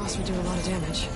Must would do a lot of damage.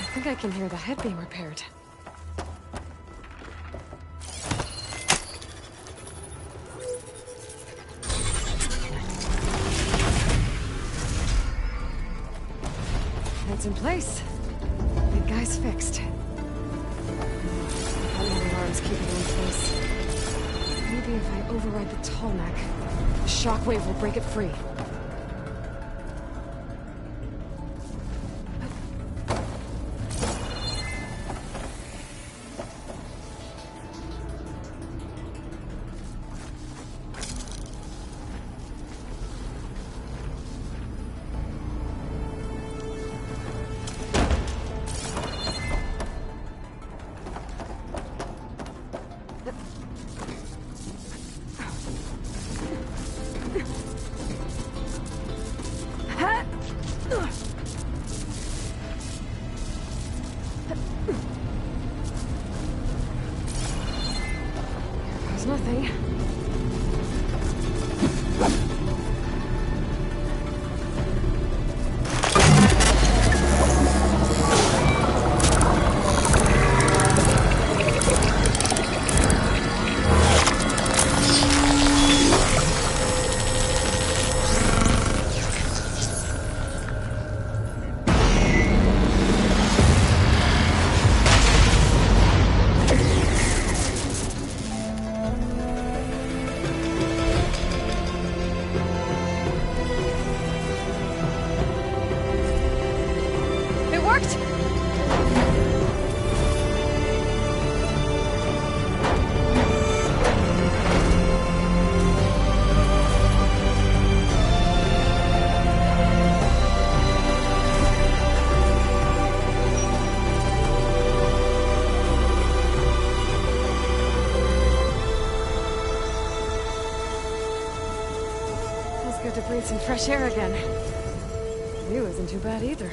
I think I can hear the head being repaired. It's in place. The guy's fixed. How many alarms keeping it in place? Maybe if I override the Tallneck, the shockwave will break it free. worked! Feels good to breathe some fresh air again. View isn't too bad either.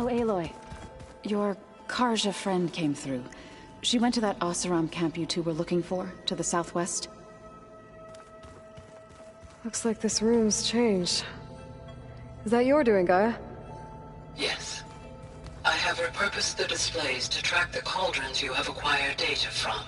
Oh, Aloy. Your Karja friend came through. She went to that Oseram camp you two were looking for, to the southwest. Looks like this room's changed. Is that your doing, Gaia? Yes. I have repurposed the displays to track the cauldrons you have acquired data from.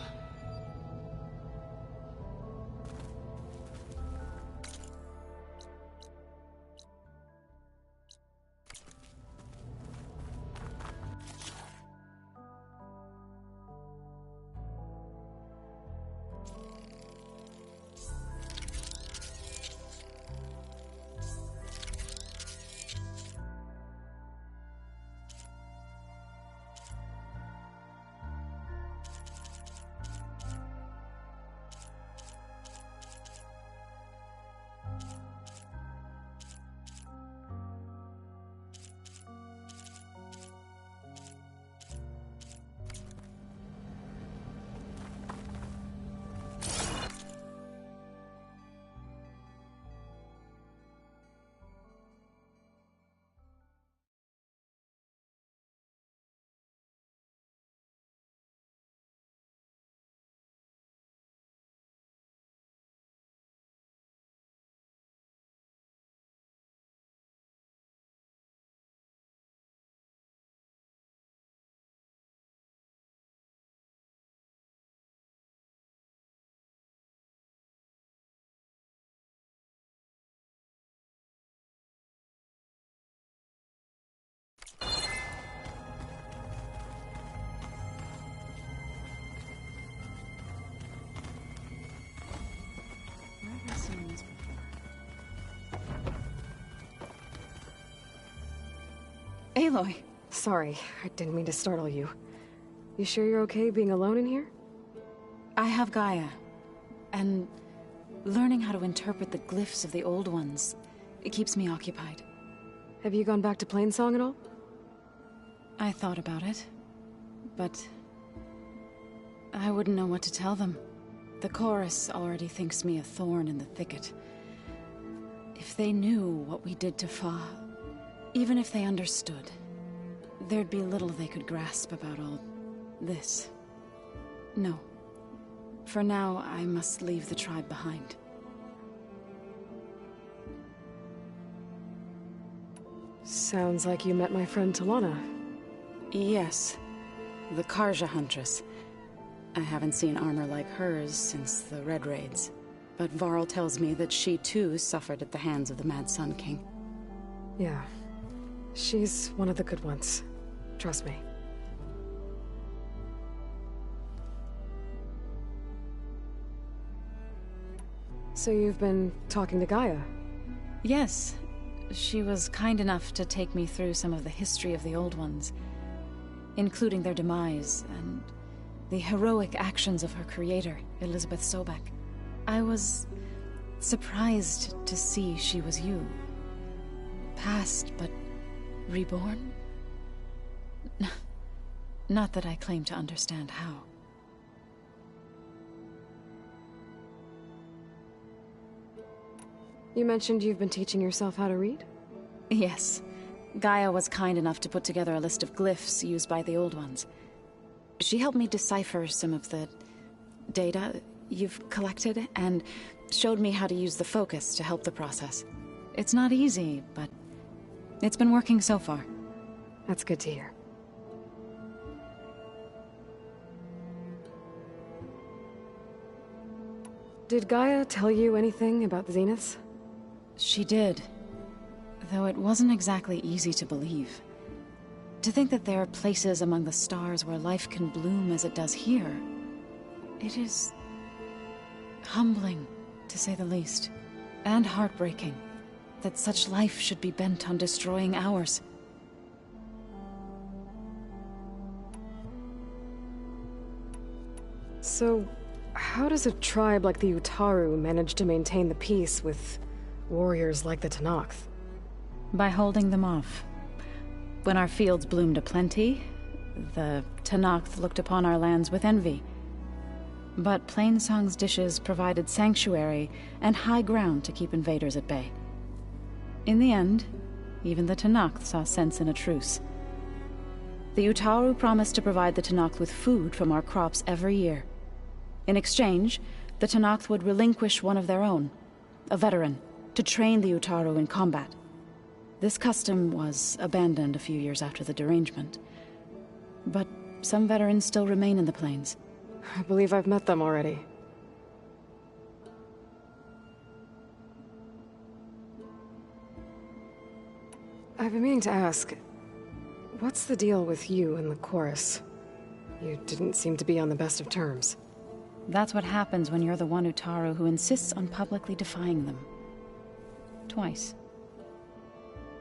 Aloy! Sorry, I didn't mean to startle you. You sure you're okay being alone in here? I have Gaia. And learning how to interpret the glyphs of the old ones, it keeps me occupied. Have you gone back to Plainsong at all? I thought about it, but I wouldn't know what to tell them. The chorus already thinks me a thorn in the thicket. If they knew what we did to Fa, even if they understood, there'd be little they could grasp about all this. No. For now, I must leave the tribe behind. Sounds like you met my friend Talana. Yes. The Karja Huntress. I haven't seen armor like hers since the Red Raids. But Varl tells me that she too suffered at the hands of the Mad Sun King. Yeah. She's one of the good ones. Trust me. So you've been talking to Gaia? Yes. She was kind enough to take me through some of the history of the Old Ones, including their demise and the heroic actions of her creator, Elizabeth Sobek. I was surprised to see she was you. Past, but reborn? Not that I claim to understand how. You mentioned you've been teaching yourself how to read? Yes. Gaia was kind enough to put together a list of glyphs used by the Old Ones. She helped me decipher some of the data you've collected, and showed me how to use the focus to help the process. It's not easy, but it's been working so far. That's good to hear. Did Gaia tell you anything about the Zeniths? She did. Though it wasn't exactly easy to believe. To think that there are places among the stars where life can bloom as it does here. It is humbling, to say the least. And heartbreaking that such life should be bent on destroying ours. So, how does a tribe like the Utaru manage to maintain the peace with warriors like the Tenakth? By holding them off. When our fields bloomed aplenty, the Tenakth looked upon our lands with envy. But Plainsong's dishes provided sanctuary and high ground to keep invaders at bay. In the end, even the Tenakth saw sense in a truce. The Utaru promised to provide the Tenakth with food from our crops every year. In exchange, the Tenakth would relinquish one of their own, a veteran, to train the Utaru in combat. This custom was abandoned a few years after the derangement. But some veterans still remain in the plains. I believe I've met them already. I've been meaning to ask, what's the deal with you and the chorus? You didn't seem to be on the best of terms. That's what happens when you're the one Utaru who insists on publicly defying them. Twice.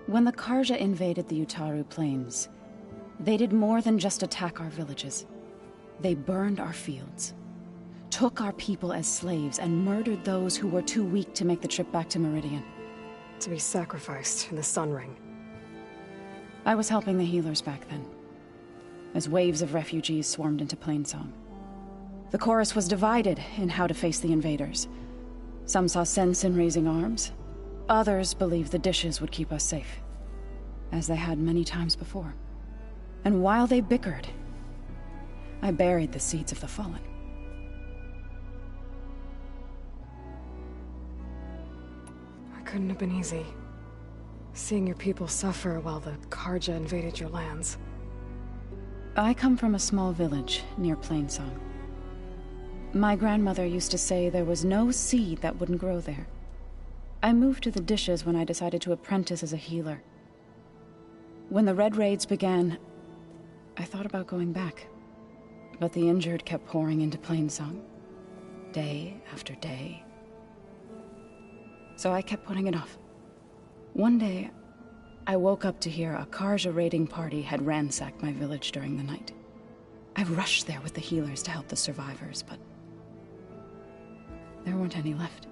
When the Carja invaded the Utaru plains, they did more than just attack our villages. They burned our fields, took our people as slaves, and murdered those who were too weak to make the trip back to Meridian. To be sacrificed in the Sun Ring. I was helping the healers back then, as waves of refugees swarmed into Plainsong. The chorus was divided in how to face the invaders. Some saw sense in raising arms. Others believed the dishes would keep us safe, as they had many times before. And while they bickered, I buried the seeds of the fallen. It couldn't have been easy. Seeing your people suffer while the Carja invaded your lands. I come from a small village near Plainsong. My grandmother used to say there was no seed that wouldn't grow there. I moved to the dishes when I decided to apprentice as a healer. When the Red Raids began, I thought about going back. But the injured kept pouring into Plainsong, day after day. So I kept putting it off. One day, I woke up to hear a Carja raiding party had ransacked my village during the night. I rushed there with the healers to help the survivors, but there weren't any left.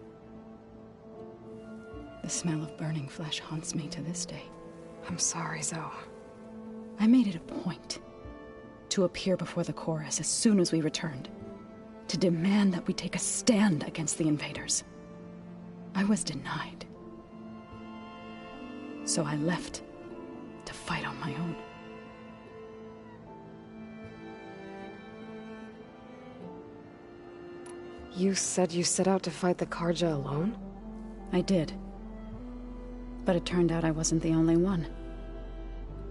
The smell of burning flesh haunts me to this day. I'm sorry, Zoe. I made it a point to appear before the chorus as soon as we returned, to demand that we take a stand against the invaders. I was denied. So I left to fight on my own. You said you set out to fight the Carja alone? I did. But it turned out I wasn't the only one.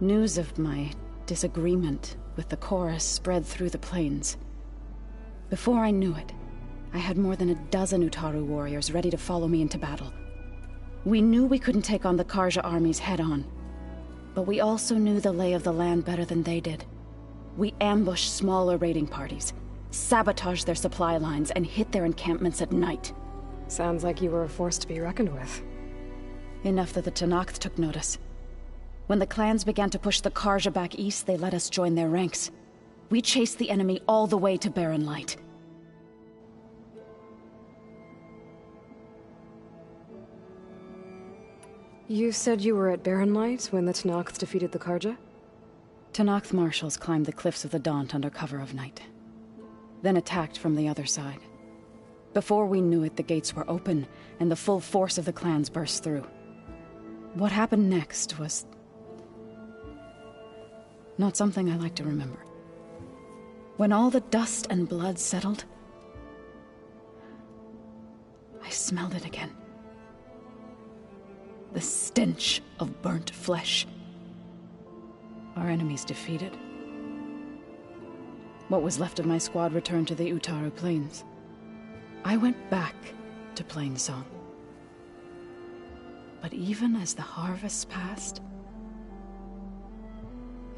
News of my disagreement with the chorus spread through the plains. Before I knew it, I had more than a dozen Utaru warriors ready to follow me into battle. We knew we couldn't take on the Carja armies head-on, but we also knew the lay of the land better than they did. We ambushed smaller raiding parties, sabotaged their supply lines, and hit their encampments at night. Sounds like you were a force to be reckoned with. Enough that the Tenakth took notice. When the clans began to push the Carja back east, they let us join their ranks. We chased the enemy all the way to Barren Light. You said you were at Barren Light when the Tenakth defeated the Carja? Tenakth marshals climbed the cliffs of the Daunt under cover of night, then attacked from the other side. Before we knew it, the gates were open, and the full force of the clans burst through. What happened next was not something I like to remember. When all the dust and blood settled, I smelled it again. The stench of burnt flesh. Our enemies defeated. What was left of my squad returned to the Utaru Plains. I went back to Plainsong. But even as the harvests passed,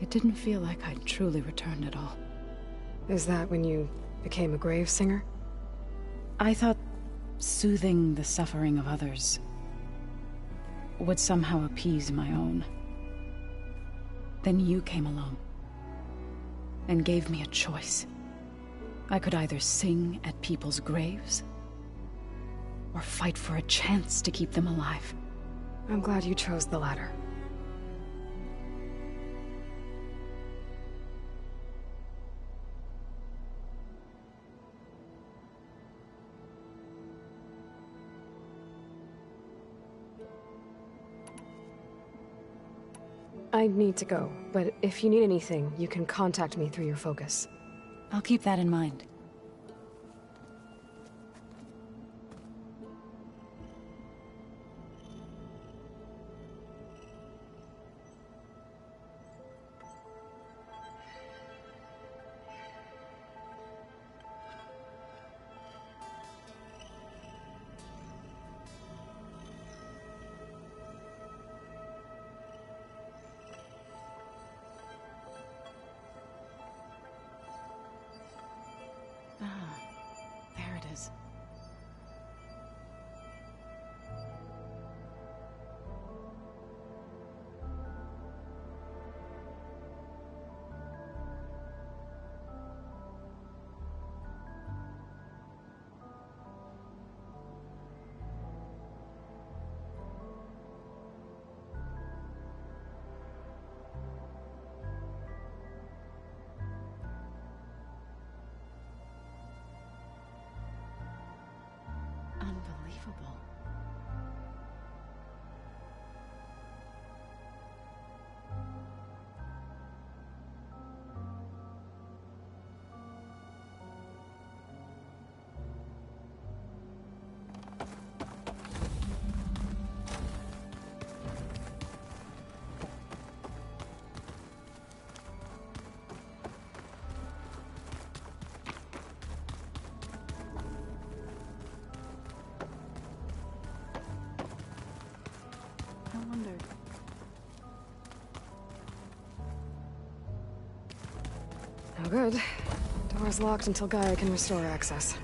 it didn't feel like I'd truly returned at all. Is that when you became a grave singer? I thought soothing the suffering of others would somehow appease my own. Then you came along and gave me a choice. I could either sing at people's graves or fight for a chance to keep them alive. I'm glad you chose the latter. I need to go, but if you need anything, you can contact me through your focus. I'll keep that in mind. Ah, there it is. Unbelievable. I wondered. No good. Door's locked until Gaia can restore access.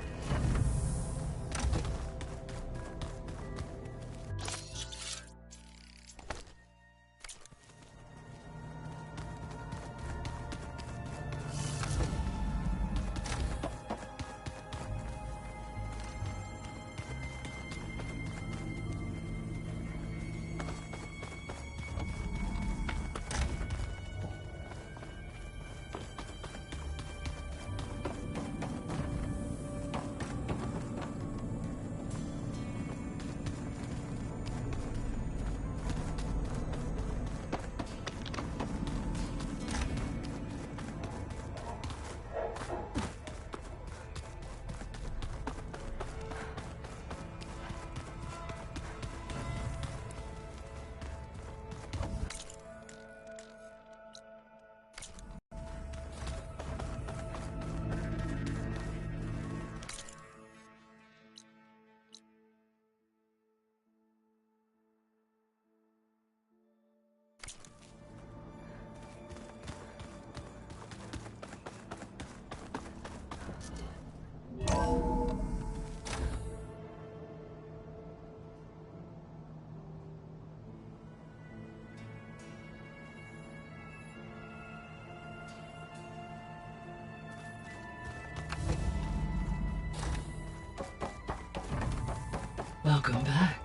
Welcome back.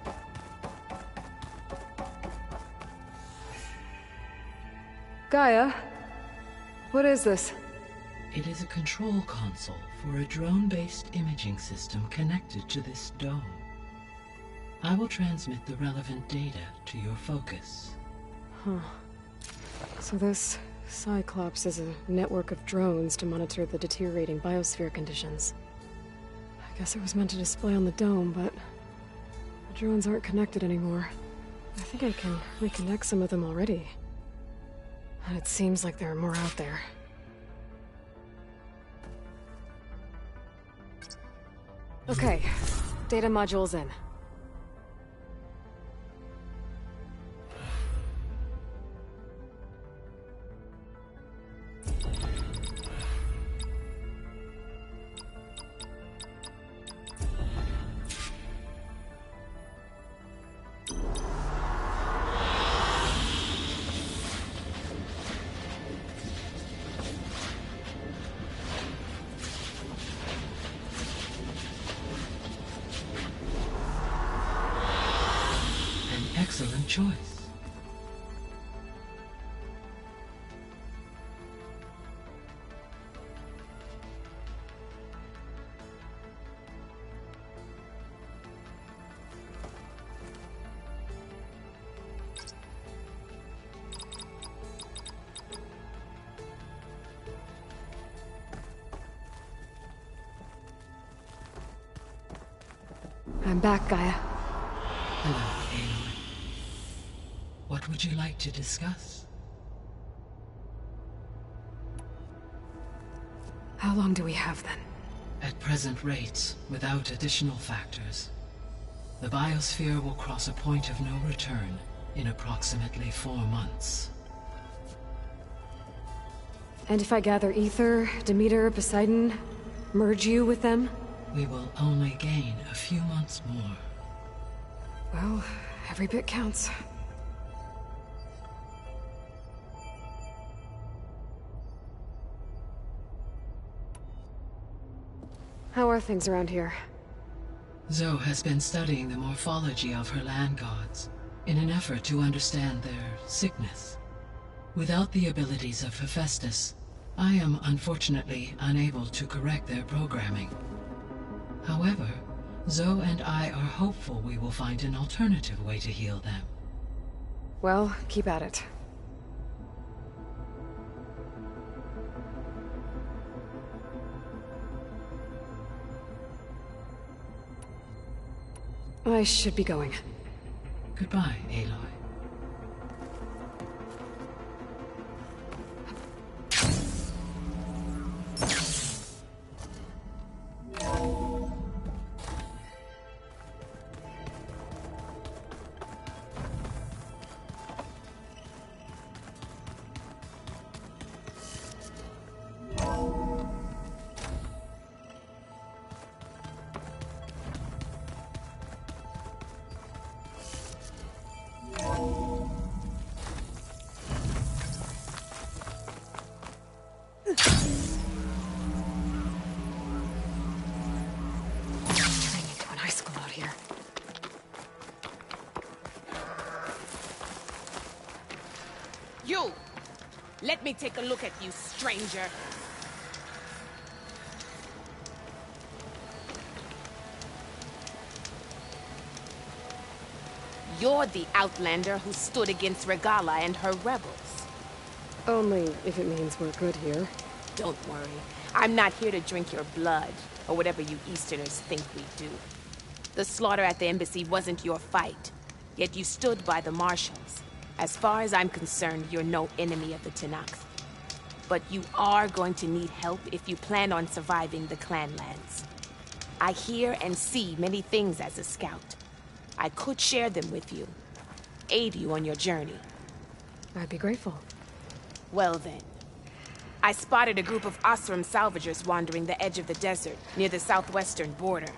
Gaia? What is this? It is a control console for a drone-based imaging system connected to this dome. I will transmit the relevant data to your focus. Huh. So this Cyclops is a network of drones to monitor the deteriorating biosphere conditions. I guess it was meant to display on the dome, but the drones aren't connected anymore. I think I can reconnect some of them already. And it seems like there are more out there. Okay, data module's in. Excellent choice. I'm back, Gaia. Hello, Aloy. What would you like to discuss? How long do we have, then? At present rates, without additional factors, the biosphere will cross a point of no return in approximately 4 months. And if I gather Ether, Demeter, Poseidon, merge you with them? We will only gain a few months more. Well, every bit counts. How are things around here? Zoe has been studying the morphology of her land gods in an effort to understand their sickness. Without the abilities of Hephaestus, I am unfortunately unable to correct their programming. However, Zoe and I are hopeful we will find an alternative way to heal them. Well, keep at it. I should be going. Goodbye, Aloy. Turning into an icicle out here. You! Let me take a look at you, stranger. You're the Outlander who stood against Regalla and her rebels. Only if it means we're good here. Don't worry. I'm not here to drink your blood, or whatever you Easterners think we do. The slaughter at the embassy wasn't your fight, yet you stood by the Marshals. As far as I'm concerned, you're no enemy of the Tenakth. But you are going to need help if you plan on surviving the Clanlands. I hear and see many things as a scout. I could share them with you, aid you on your journey. I'd be grateful. Well then. I spotted a group of Osram salvagers wandering the edge of the desert, near the southwestern border.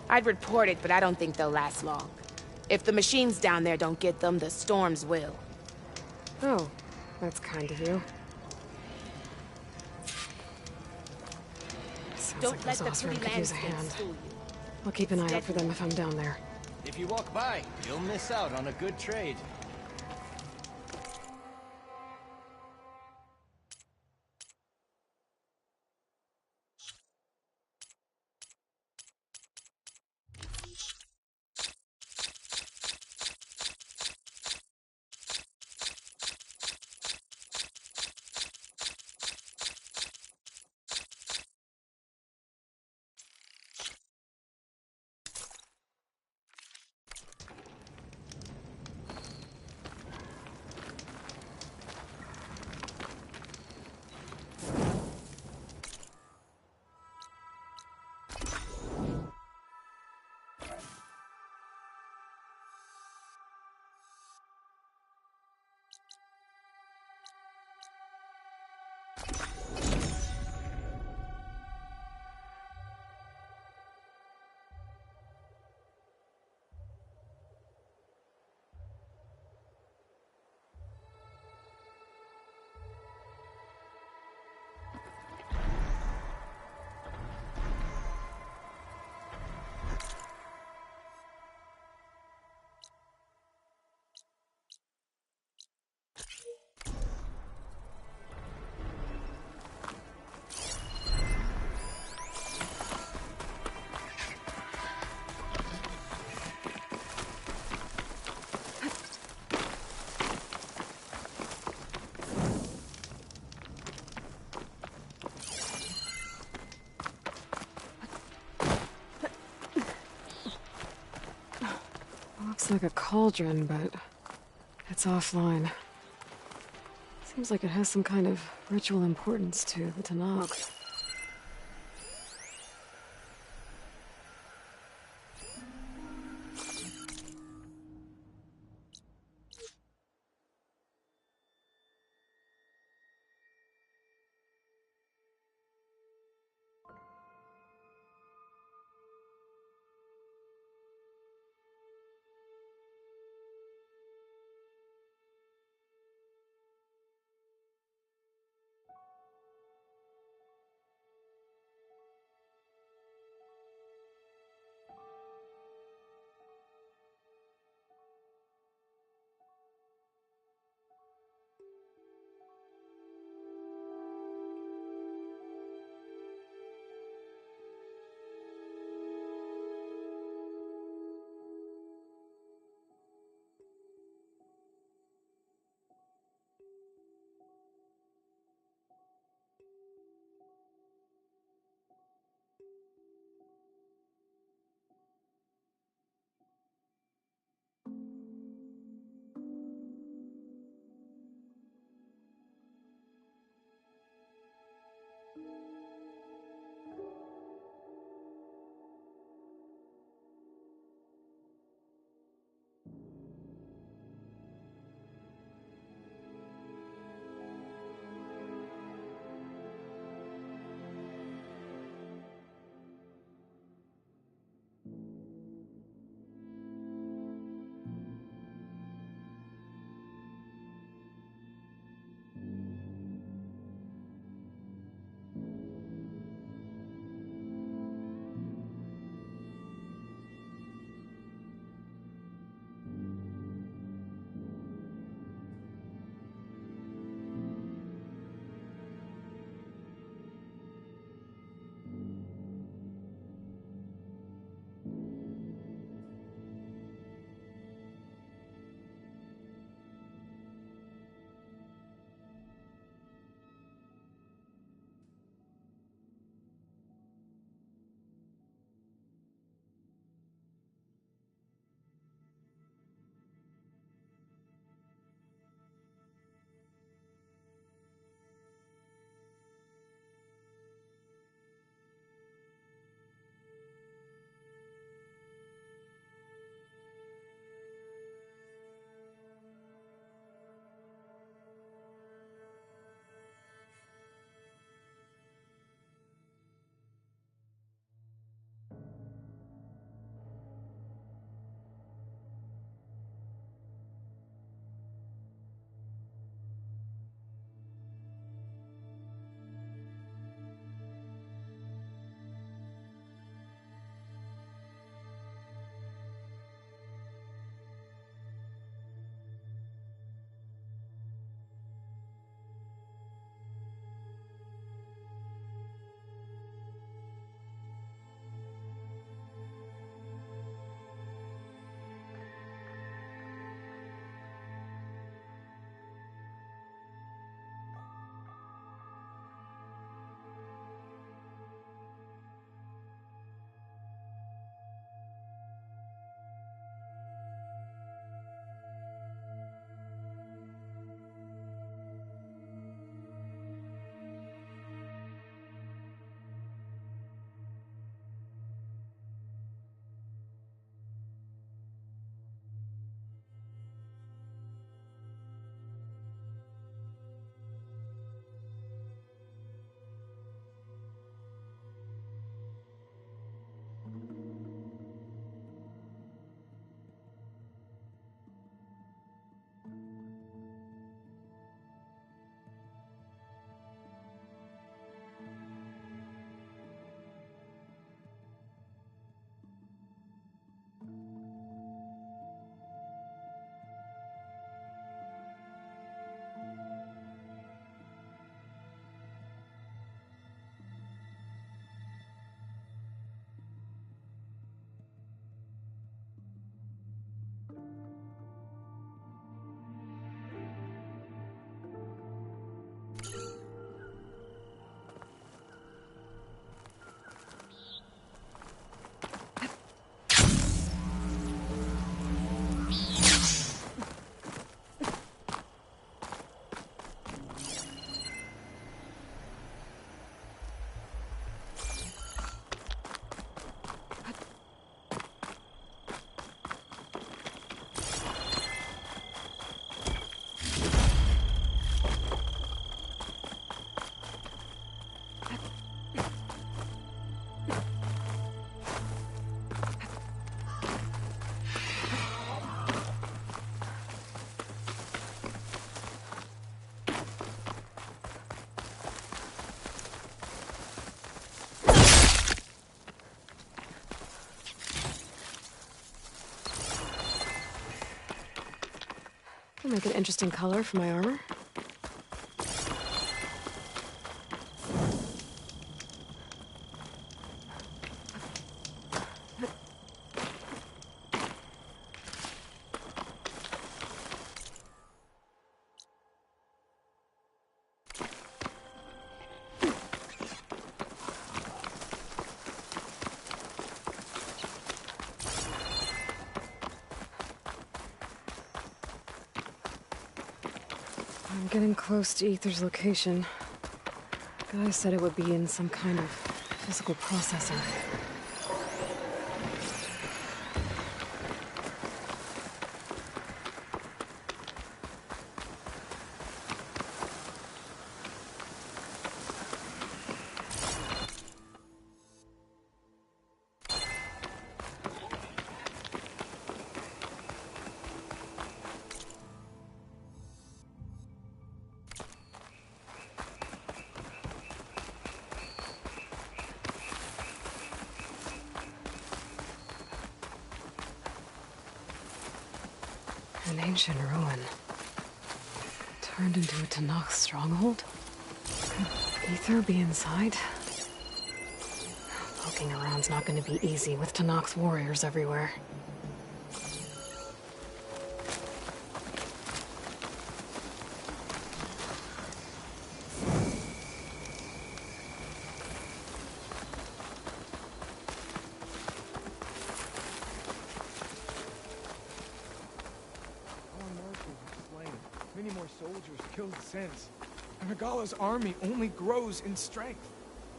I'd report it, but I don't think they'll last long. If the machines down there don't get them, the storms will. Oh, that's kind of you. Sounds Don't like let those the Osram pretty could use a landscape hand. fool you. I'll keep an eye out for them if I'm down there. If you walk by, you'll miss out on a good trade. like a cauldron, but it's offline. Seems like it has some kind of ritual importance to the Tanakh. Make an interesting color for my armor. I'm getting close to Aether's location. Guy said it would be in some kind of physical processor. An ancient ruin. Turned into a Tenakth stronghold? Could Aether be inside? Poking around's not gonna be easy with Tenakth warriors everywhere. Many more soldiers killed since. And Regala's army only grows in strength.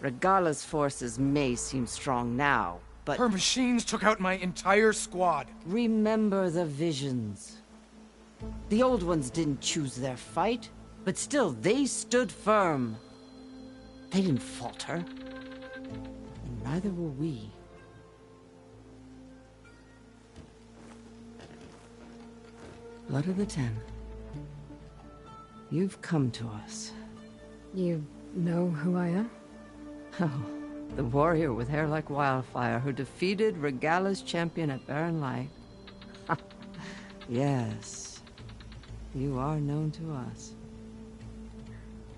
Regala's forces may seem strong now, but... Her machines took out my entire squad. Remember the visions. The old ones didn't choose their fight, but still they stood firm. They didn't falter. And neither will we. Blood of the Ten. You've come to us. You know who I am? Oh, the warrior with hair like wildfire who defeated Regala's champion at Barren Light. Yes, you are known to us.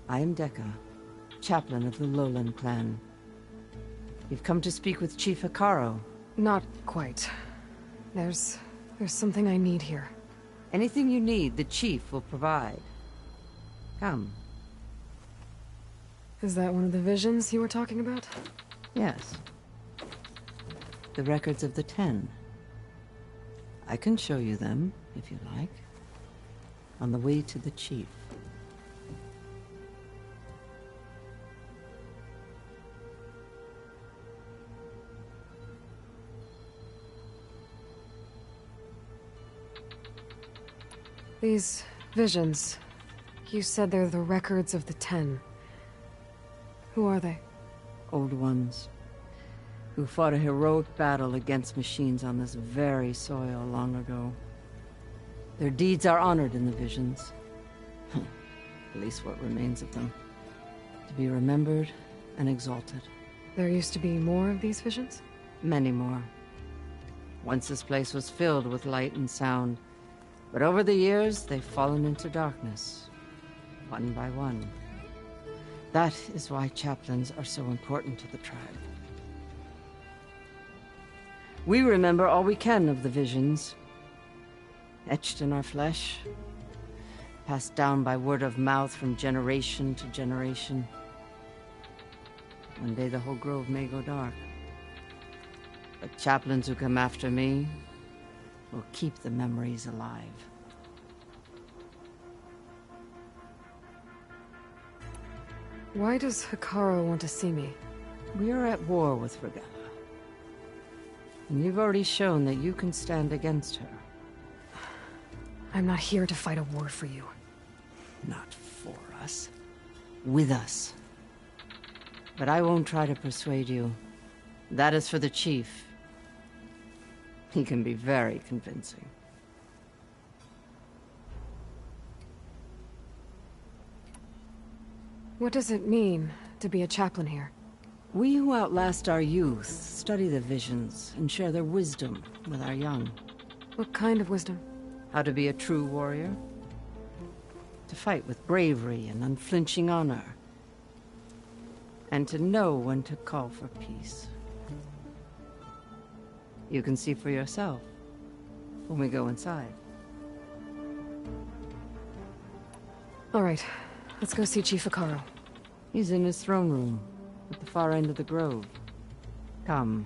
I am Dekka, chaplain of the Lowland clan. You've come to speak with Chief Hekarro. Not quite. There's something I need here. Anything you need, the chief will provide. Come. Is that one of the visions you were talking about? Yes. The records of the Ten. I can show you them, if you like. On the way to the chief. These visions, you said they're the records of the Ten. Who are they? Old ones, who fought a heroic battle against machines on this very soil long ago. Their deeds are honored in the visions. At least what remains of them. To be remembered and exalted. There used to be more of these visions? Many more. Once this place was filled with light and sound. But over the years, they've fallen into darkness. One by one. That is why chaplains are so important to the tribe. We remember all we can of the visions. Etched in our flesh. Passed down by word of mouth from generation to generation. One day the whole grove may go dark. But chaplains who come after me will keep the memories alive. Why does Hekarro want to see me? We are at war with Regala. And you've already shown that you can stand against her. I'm not here to fight a war for you. Not for us. With us. But I won't try to persuade you. That is for the chief. He can be very convincing. What does it mean to be a chaplain here? We who outlast our youth study the visions and share their wisdom with our young. What kind of wisdom? How to be a true warrior, To fight with bravery and unflinching honor. And to know when to call for peace. You can see for yourself when we go inside. All right, let's go see Chief Hekarro. He's in his throne room, at the far end of the grove. Come.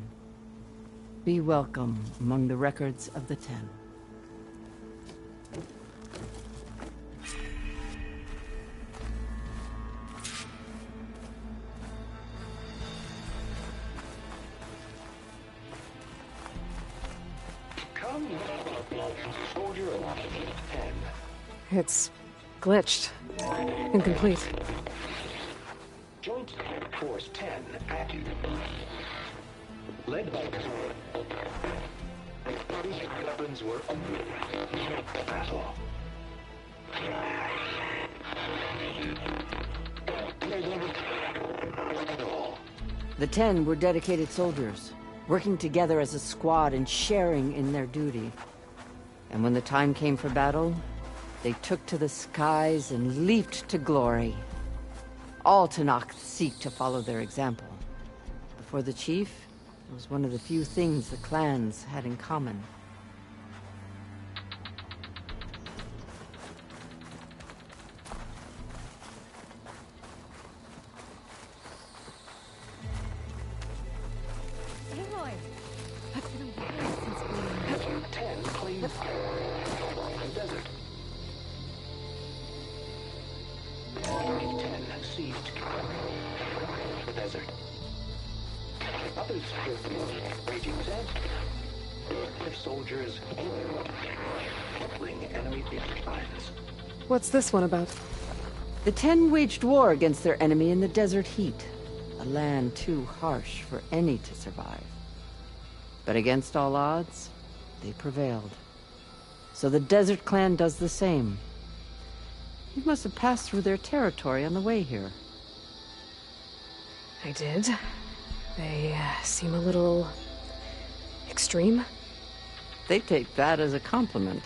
Be welcome among the records of the Ten. Come, soldier of 10. It's glitched. Incomplete. Joint Force 10 active. Led by weapons were under battle. The Ten were dedicated soldiers, working together as a squad and sharing in their duty. And when the time came for battle, they took to the skies and leaped to glory. All Tenakth seek to follow their example. Before the chief, it was one of the few things the clans had in common. Aloy! It's been a while since we... 10 claimed the desert. 10 seized the desert. Others with raging sandstorms. Soldiers killing enemy lines. What's this one about? The Ten waged war against their enemy in the desert heat, a land too harsh for any to survive. But against all odds, they prevailed. So the Desert Clan does the same. You must have passed through their territory on the way here. I did. They seem a little... extreme? They take that as a compliment.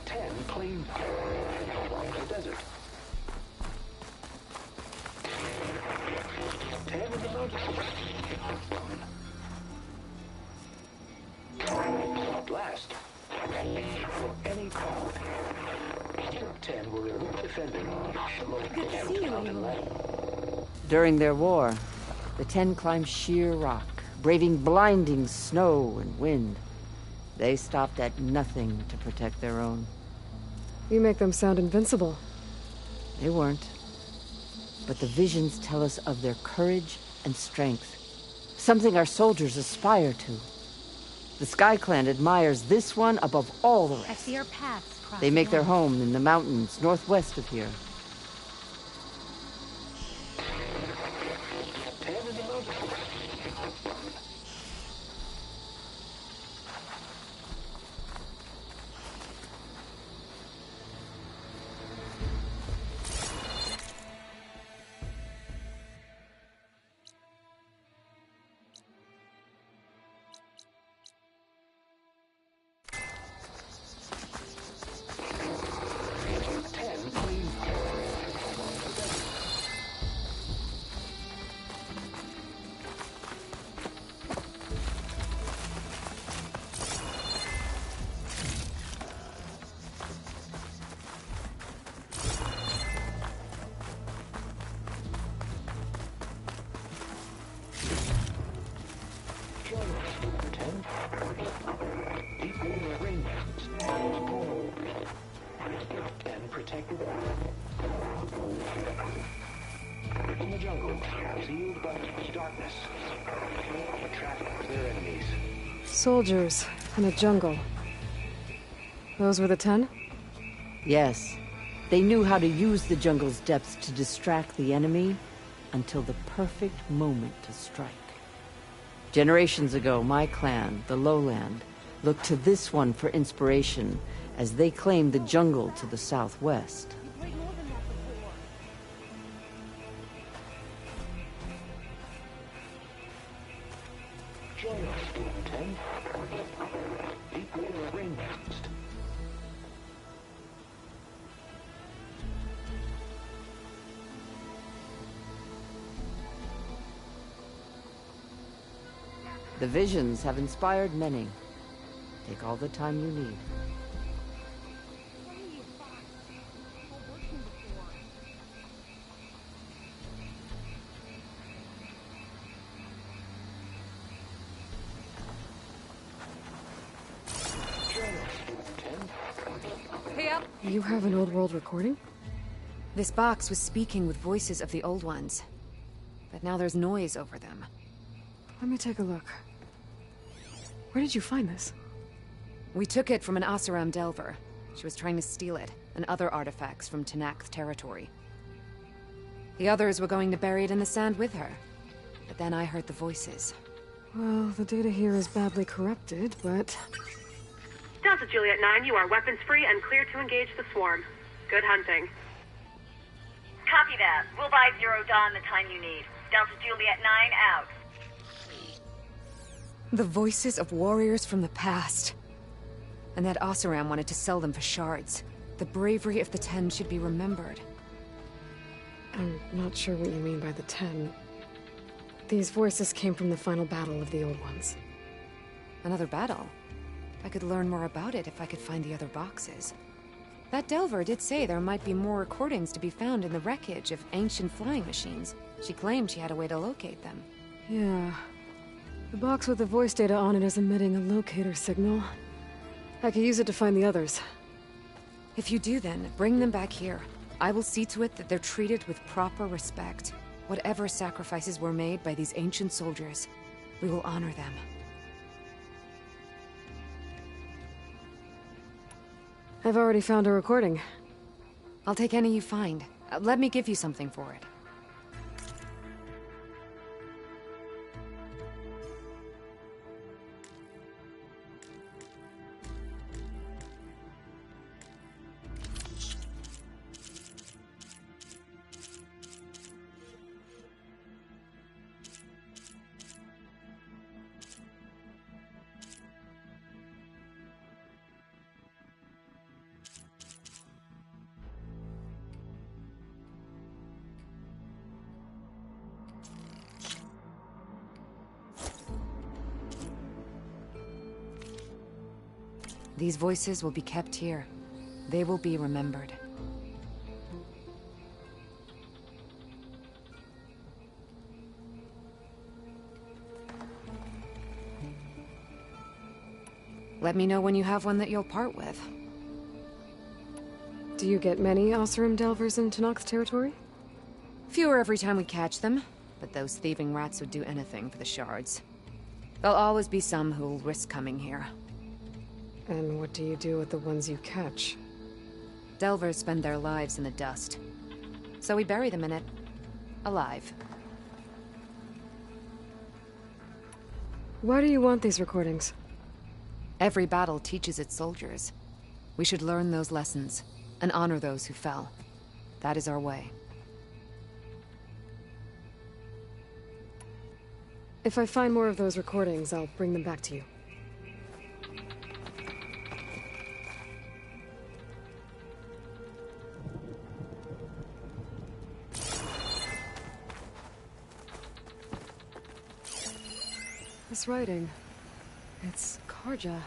10 claimed the desert. 10 in the mountains. At last, for any cause, 10 were defending the mountain line. During their war, the Ten climbed sheer rock, braving blinding snow and wind. They stopped at nothing to protect their own. You make them sound invincible. They weren't. But the visions tell us of their courage and strength. Something our soldiers aspire to. The Sky Clan admires this one above all the rest. I see our paths cross. They make their home in the mountains northwest of here. And protected in the jungle, sealed by darkness, attract their enemies. Soldiers in a jungle. Those were the 10? Yes. They knew how to use the jungle's depths to distract the enemy until the perfect moment to strike. Generations ago, my clan, the Lowland, looked to this one for inspiration as they claimed the jungle to the southwest. Join us, 10. Deep water rainforest. The visions have inspired many. Take all the time you need. Hey up! You have an old world recording? This box was speaking with voices of the old ones. But now there's noise over them. Let me take a look. Where did you find this? We took it from an Oseram Delver. She was trying to steal it, and other artifacts from Tenakth territory. The others were going to bury it in the sand with her. But then I heard the voices. Well, the data here is badly corrupted, but... Delta Juliet 9, you are weapons-free and clear to engage the swarm. Good hunting. Copy that. We'll buy Zero Dawn the time you need. Delta Juliet 9 out. The voices of warriors from the past. And that Oseram wanted to sell them for shards. The bravery of the Ten should be remembered. I'm not sure what you mean by the Ten. These voices came from the final battle of the Old Ones. Another battle? I could learn more about it if I could find the other boxes. That Delver did say there might be more recordings to be found in the wreckage of ancient flying machines. She claimed she had a way to locate them. Yeah. The box with the voice data on it is emitting a locator signal. I could use it to find the others. If you do then, bring them back here. I will see to it that they're treated with proper respect. Whatever sacrifices were made by these ancient soldiers, we will honor them. I've already found a recording. I'll take any you find. Let me give you something for it. These voices will be kept here. They will be remembered. Let me know when you have one that you'll part with. Do you get many Oseram Delvers in Tenakth territory? Fewer every time we catch them, but those thieving rats would do anything for the shards. There'll always be some who'll risk coming here. And what do you do with the ones you catch? Delvers spend their lives in the dust. So we bury them in it. Alive. Why do you want these recordings? Every battle teaches its soldiers. We should learn those lessons, and honor those who fell. That is our way. If I find more of those recordings, I'll bring them back to you. This writing, it's Carja.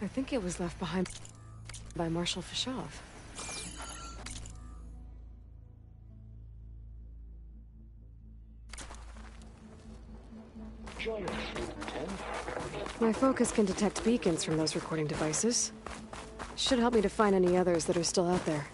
I think it was left behind by Marshal Fashov. Join us, 10. My focus can detect beacons from those recording devices. Should help me to find any others that are still out there.